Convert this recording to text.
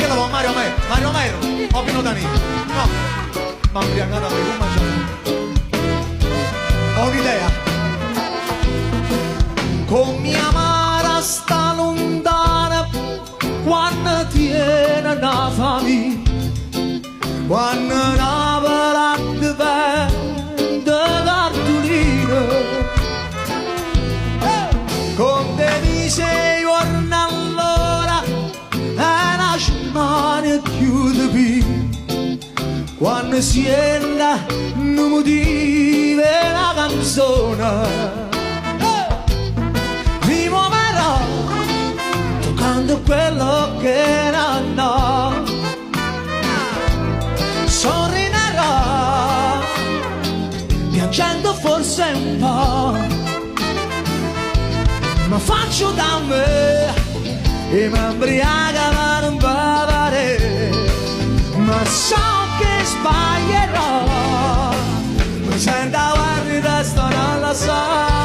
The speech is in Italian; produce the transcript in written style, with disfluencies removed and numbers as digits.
chiedevo a Mario Mero, o Pino Danilo. No, ma ubriacata per come c'è. Ho un'idea. Con mia mare sta lontana, quando tiene una famiglia, quando una palata vende cartolina, con te dice giorni all'ora, e una settimana chiude qui, quando si entra non mi dice la canzone. Mi muoverò toccando quello che non ho, sorriderò piangendo forse un po', ma faccio da me e mi embriaga ma non va bene, ma so che sbaglierò, mi sento guardi testa non lo so.